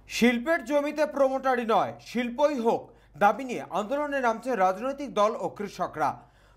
শিল্পের জমিতে প্রমোটারি নয়, শিল্পই হোক দাবি নিয়ে আন্দোলনে নামছে রাজনৈতিক দল ও কৃষকরা।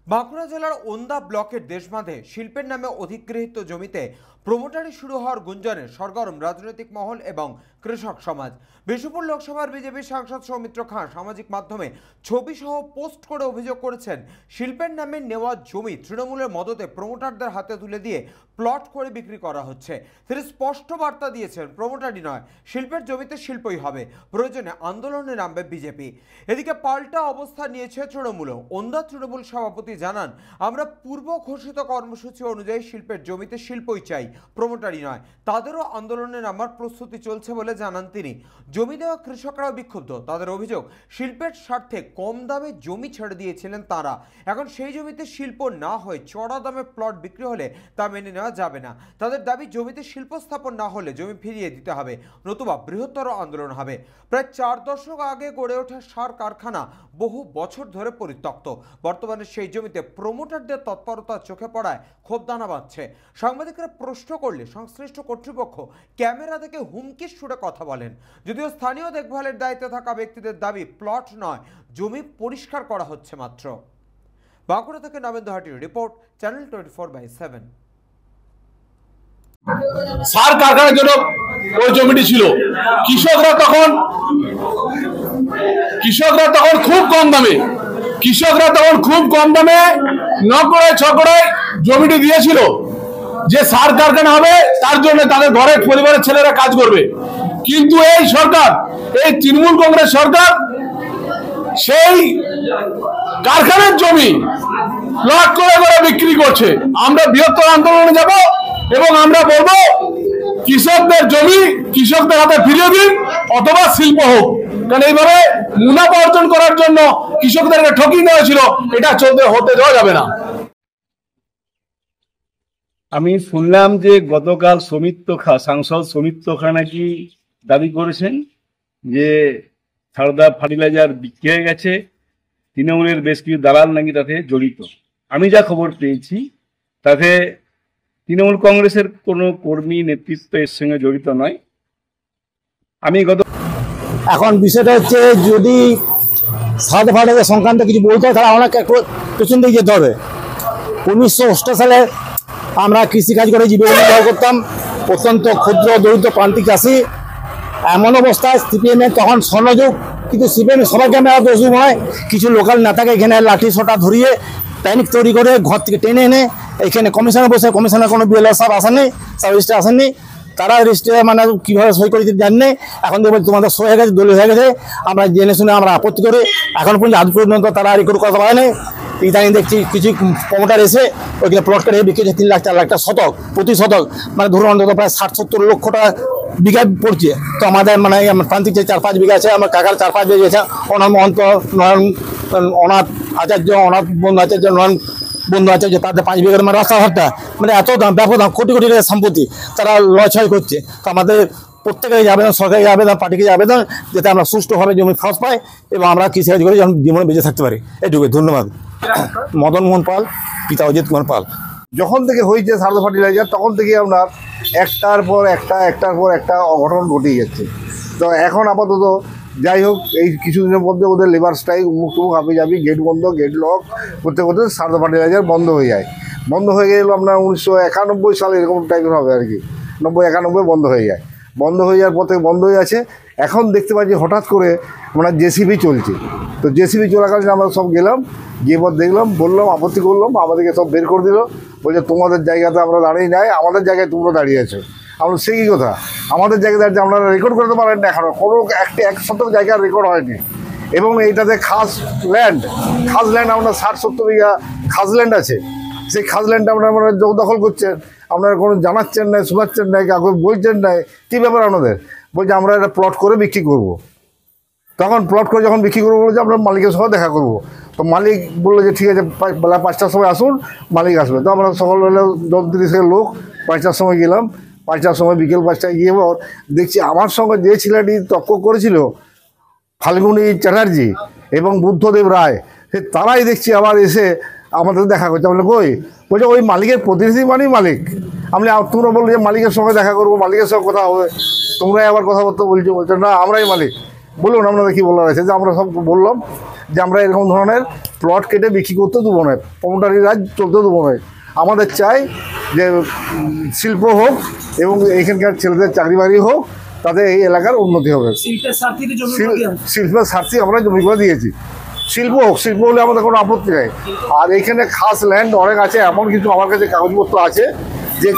বাঁকুড়া জেলার ওন্দা ব্লকের দেশবাঁধে শিল্পের নামে অধিগৃহীত জমিতে প্রমোটারি শুরু হওয়ার গুঞ্জনে সরগরম রাজনৈতিক মহল এবং কৃষক সমাজ। বিষ্ণুপুর লোকসভার বিজেপি সাংসদ সৌমিত্র খাঁ সামাজিক মাধ্যমে ছবি সহ পোস্ট করে অভিযোগ করেছেন, শিল্পের নামে নেওয়া জমি তৃণমূলের মদতে প্রমোটারদের হাতে তুলে দিয়ে প্লট করে বিক্রি করা হচ্ছে। তিনি স্পষ্ট বার্তা দিয়েছেন, প্রমোটারি নয়, শিল্পের জমিতে শিল্পই হবে, প্রয়োজনে আন্দোলনে নামবে বিজেপি। এদিকে পাল্টা অবস্থা নিয়েছে তৃণমূলও। ওন্দা তৃণমূল সভাপতি জানান, আমরা পূর্ব ঘোষিত কর্মসূচি অনুযায়ী শিল্পের জমিতে শিল্পই চাই, প্রমোটারি নয়। তাদেরও আন্দোলনে নামার প্রস্তুতি চলছে বলে জানান তিনি। জমি দেওয়া কৃষকরাও বিক্ষুব্ধ। তাদের অভিযোগ, শিল্পের স্বার্থে কম দামে জমি ছেড়ে দিয়েছিলেন তারা, এখন সেই জমিতে শিল্প না হয়ে চড়া দামে প্লট বিক্রি হলে তা মেনে নেওয়া যাবে না। তাদের দাবি, জমিতে শিল্প স্থাপন না হলে জমি ফিরিয়ে দিতে হবে, নতুবা বৃহত্তর আন্দোলন হবে। প্রায় 4 দশক আগে গড়ে ওঠা সার কারখানা বহু বছর ধরে পরিত্যক্ত। বর্তমানে সেই জমিতে প্রমোটারদের তৎপরতা চোখে পড়ায় ক্ষোভ দানা বাঁধছে। সাংবাদিকরা প্রশ্ন করলে সংশ্লিষ্ট কর্তৃপক্ষ ক্যামেরা থেকে হুমকির সুরে কথা বলেন। যদিও স্থানীয় দেখভালের দায়িত্বে থাকা ব্যক্তিদের দাবি, প্লট নয়, জমি পরিষ্কার করা হচ্ছে মাত্র। বাঁকুড়া থেকে নবেন্দু হাটির রিপোর্ট, চ্যানেল 24/7। সার কারখানার জন্য ওই জমিটি ছিল। কৃষকরা তখন খুব কম দামে 9 জমিটি দিয়েছিল, যে সার কারখানা হবে তার জন্য তাদের ঘরের পরিবারের ছেলেরা কাজ করবে। কিন্তু এই সরকার, এই তৃণমূল কংগ্রেস সরকার সেই কারখানার জমি প্লট করে বিক্রি করছে। আমরা বৃহত্তর আন্দোলনে যাব এবং আমরা বলবো, কৃষকদের জমি কৃষকদের হাতে ফিরিয়ে দিন, অথবা শিল্প হোক। কারণ এইভাবে মুনাফা অর্জন করার জন্য কৃষকদেরকে ঠকিয়ে দেওয়া ছিল, এটা হতে দেওয়া যাবে না। আমি শুনলাম যে গতকাল সাংসদ সৌমিত্র খাঁ নাকি দাবি করেছেন যে সারদা ফার্টিলাইজার বিক্রি হয়ে গেছে, তৃণমূলের বেশ কিছু দালাল নাকি তাতে জড়িত। আমি যা খবর পেয়েছি তাতে তৃণমূল কংগ্রেসের কোনো কর্মী নেতৃত্ব এর সঙ্গে জড়িত নয়। এখন বিষয়টা হচ্ছে, যদি সারদা ফার্টিলাইজার সংক্রান্ত কিছু বলতে হয় তাহলে আমাকে একটু পেছন দিকে যেতে হবে। 1968 সালে আমরা কৃষিকাজ করে জীবিকা নির্বাহ করতাম, অত্যন্ত ক্ষুদ্র দরিদ্র প্রান্তিক চাষি। এমন অবস্থায় সিপিএমের তখন স্বর্ণযুগ, কিন্তু সিপিএম সবাইকে মেলা দোষ নয়, কিছু লোকাল নেতাকে এখানে লাঠি সোটা ধরিয়ে প্যানিক তৈরি করে ঘর থেকে টেনে এনে এখানে কমিশনে বসে, কমিশনের কোনো বিএলও সাহেব আসেননি, সাব রেজিস্ট্রার আসেননি, তারা রেজিস্ট্রার মানে কীভাবে সই করে দিতে জানেন। এখন দেখবো তোমাদের সই হয়ে গেছে, দলীয় হয়ে গেছে, আমরা জেনে শুনে আমরা আপত্তি করে এখন পর্যন্ত আজ পর্যন্ত তারা রেকর্ড করতে পারেনি। ইদানিং দেখছি কিছু প্রমোটার এসে ওইখানে প্লট করে বিক্রি 3 লাখ 4 লাখ টাকা শতক, প্রতি শতক মানে ধরুন অন্তত প্রায় 60-70 লক্ষ টাকা বিঘা পড়ছে। তো আমাদের মানে প্রান্তিক যে 4-5 বিঘা আছে, আমার কাকার 4-5 বিঘা আছে, অনাথ মহন্ত, অনাথ আচার্য, অনাথ বন্ধু আচার্য, নয়ন বন্ধু আচার্য, তাদের 5 বিঘার মানে রাস্তাঘাটটা মানে এত দাম, ব্যাপক দাম, কোটি কোটি টাকার সম্পত্তি তারা লয় করছে। তো আমাদের প্রত্যেকের আবেদন, সরকারি আবেদন, পার্টিকে আবেদন, যাতে আমরা সুষ্ঠুভাবে জমি ফ্রাস পাই এবং আমরা কৃষিকাজ করে যেন জীবনে বেঁচে থাকতে পারি। এটুকুই, ধন্যবাদ। মদন মোহন পাল, পিতা অজিত কুমার পাল। যখন থেকে হয়েছে সারদা ফার্টিলাইজার, তখন থেকে আপনার একটার পর একটা অঘটন ঘটেই যাচ্ছে। তো এখন আপাতত যাই হোক, এই কিছুদিনের মধ্যে ওদের লেবার স্ট্রাইক, মুখ হাঁপে যাবি, গেট বন্ধ, গেট লক করতে সারদা ফার্টিলাইজার বন্ধ হয়ে যায়। বন্ধ হয়ে গেল আপনার 1991 সালে এরকম টাইপের হবে আর কি, 90-91 বন্ধ হয়ে যায়। বন্ধ হয়ে যাওয়ার পর থেকে বন্ধ হয়ে আছে। এখন দেখতে পাচ্ছি হঠাৎ করে আমরা জেসিবি চলছে। তো জেসিবি চলাকালীন আমরা সব গেলাম, গিয়ে পর দেখলাম, বললাম, আপত্তি করলাম, আমাদেরকে সব বের করে দিল, বলছে তোমাদের জায়গাতে আমরা দাঁড়িয়ে নাই, আমাদের জায়গায় তোমরা দাঁড়িয়ে আছো। আমরা সে কী কথা, আমাদের জায়গায় দাঁড়িয়ে আপনারা রেকর্ড করতে পারেন না, এখনও কোনো 1 জায়গার রেকর্ড হয়নি। এবং এইটাতে খাস ল্যান্ড আপনার 60-70 বিঘা খাস ল্যান্ড আছে। সেই খাস ল্যান্ডটা আপনারা দখল করছেন, আপনারা কোনো জানাচ্ছেন না, শোনাচ্ছেন না, কাউকে বলছেন না, কী ব্যাপার আপনাদের? বলছে আমরা এটা প্লট করে বিক্রি করব। তখন প্লট করে যখন বিক্রি করবো বলেছে, আমরা মালিকের সঙ্গে দেখা করব। তো মালিক বললো যে ঠিক আছে, বেলা 5টার সময় আসুন, মালিক আসবে। তো আমরা সকালবেলা 10-30 লোক 5টার সময় গেলাম। 5টার সময়, বিকেল 5টায় গিয়ে পর দেখছি আমার সঙ্গে যে ছেলেটি তর্ক করেছিল, ফাল্গুনী চ্যাটার্জি এবং বুদ্ধদেব রায়, তারাই দেখছি আবার এসে আমাদের দেখা করছে। আমরা কই, বলছে ওই মালিকের প্রতিনিধি মানেই মালিক। আমি তোমরা বললো যে মালিকের সঙ্গে দেখা করবো, মালিকের সঙ্গে কথা হবে। তোমরাই আবার কথাবার্তা বলছো না আমরাই মালিক। বলুন আপনাদের কি বলার আছে? যে আমরা সব বললাম যে আমরা এরকম ধরনের প্লট কেটে বিক্রি করতে দেবো না, প্রমোটারি রাজ চলতে দেবো না। আমাদের চাই যে শিল্প হোক এবং এইখানকার ছেলেদের চাকরি বাড়ি হোক, তাতে এই এলাকার উন্নতি হবে। শিল্পের স্বার্থে আমরা জমিগুলো দিয়েছি। শিল্প হোক, শিল্প হলে আমাদের কোনো আপত্তি নেই। আর এইখানে খাস ল্যান্ড অনেক আছে, এমন কিছু আমার কাছে কাগজপত্র আছে যে